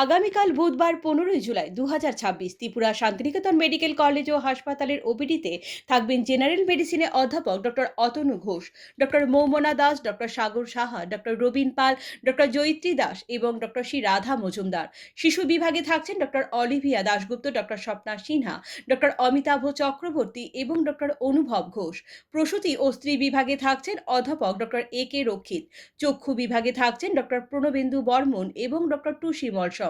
আগামীকাল বুধবার 15 জুলাই 2026 ত্রিপুরা শান্তিনিকেতন মেডিকেল কলেজ ও হাসপাতালের ওপিডিতে থাকবেন জেনারেল মেডিসিনে অধ্যাপক doctor Atanu Ghosh, doctor Moumana Das, doctor Sagar Saha, doctor Rabin Pal, doctor Joyitri Das এবং ডক্টর শ্রী রাধা মজুমদার। শিশু বিভাগে থাকছেন doctor Olivia Dasgupta, doctor Swapna Sinha, doctor Amitabh Chakraborty এবং ডক্টর অনুভব ঘোষ। প্রসূতি ও স্ত্রী বিভাগে থাকছেন অধ্যাপক ডক্টর এ কে রক্ষিত। চক্ষু বিভাগে থাকছেন ডক্টর প্রণবেন্দু বর্মন এবং ডক্টর টুসি মলসম।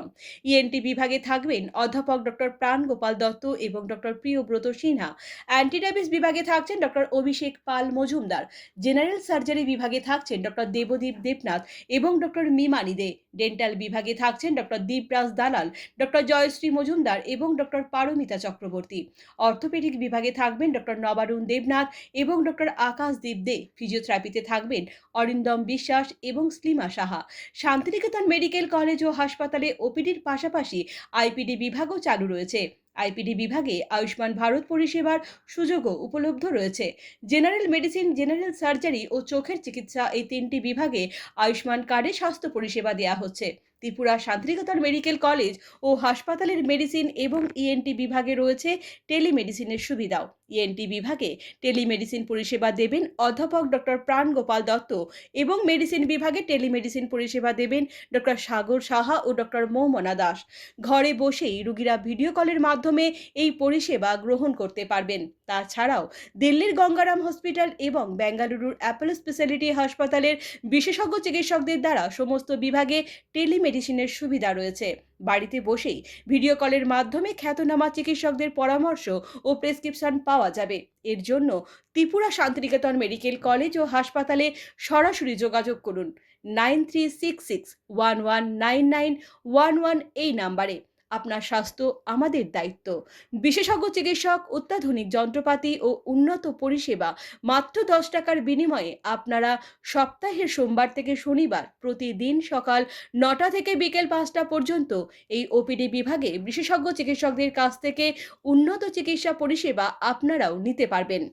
ইএনটি বিভাগে থাকবেন অধ্যাপক ডক্টর প্রাণ গোপাল দত্ত এবং ডক্টর প্রিয়ব্রত সিনহা। অ্যান্টিডায়াবেটিস বিভাগে থাকছেন ডক্টর অভিষেক পাল মজুমদার। জেনারেল সার্জারি বিভাগে থাকছেন ডক্টর দেবদীপ দেবনাথ এবং ডক্টর মিমানি দে। ডেন্টাল বিভাগে থাকছেন ডক্টর দীপরাজ দালাল, ডক্টর জয়শ্রী মজুমদার এবং ডক্টর পারমিতা চক্রবর্তী। অর্থোপেডিক বিভাগে থাকবেন ডক্টর নবারুণ দেবনাথ এবং ডক্টর আকাশদীপ দে। ফিজিওথেরাপিতে থাকবেন অরিন্দম বিশ্বাস এবং স্লিমা সাহা। শান্তিনিকেতন মেডিকেল কলেজ ও হাসপাতালে ওপিডির পাশাপাশি আইপিডি বিভাগও চালু রয়েছে। আইপিডি বিভাগে আয়ুষ্মান ভারত পরিষেবার সুযোগও উপলব্ধ রয়েছে। জেনারেল মেডিসিন, জেনারেল সার্জারি ও চোখের চিকিৎসা এই তিনটি বিভাগে আয়ুষ্মান কার্ডে স্বাস্থ্য পরিষেবা দেওয়া হচ্ছে। ত্রিপুরা শান্তিনিকেতন মেডিকেল কলেজ ও হাসপাতালের মেডিসিন এবং ইএনটি বিভাগে রয়েছে টেলিমেডিসিনের সুবিধাও। ইএনটি বিভাগে টেলিমেডিসিন পরিষেবা দেবেন অধ্যাপক ডক্টর প্রাণ গোপাল দত্ত এবং মেডিসিন বিভাগে টেলিমেডিসিন পরিষেবা দেবেন ডক্টর সাগর সাহা ও ডক্টর মৌমনা দাস। ঘরে বসেই রোগীরা ভিডিও কলের মাধ্যমে এই পরিষেবা গ্রহণ করতে পারবেন। তাছাড়াও দিল্লির গঙ্গারাম হসপিটাল এবং বেঙ্গালুরুর অ্যাপোলো স্পেশালিটি হাসপাতালের বিশেষজ্ঞ চিকিৎসকদের দ্বারা সমস্ত বিভাগে টেলিমেডিসিনের সুবিধা রয়েছে। বাড়িতে বসেই ভিডিও কলের মাধ্যমে খ্যাতনামা চিকিৎসকদের পরামর্শ ও প্রেসক্রিপশন পাওয়া যাবে। এর জন্য ত্রিপুরা শান্তিনিকেতন মেডিকেল কলেজ ও হাসপাতালে সরাসরি যোগাযোগ করুন 9366119911 এই নাম্বারে। আপনার স্বাস্থ্য আমাদের দায়িত্ব। বিশেষজ্ঞ চিকিৎসক, অত্যাধুনিক যন্ত্রপাতি ও উন্নত পরিষেবা মাত্র 10 টাকার বিনিময়ে আপনারা সপ্তাহের সোমবার থেকে শনিবার প্রতিদিন সকাল 9টা থেকে বিকেল 5টা পর্যন্ত এই ওপিডি বিভাগে বিশেষজ্ঞ চিকিৎসকদের কাছ থেকে উন্নত চিকিৎসা পরিষেবা আপনারাও নিতে পারবেন।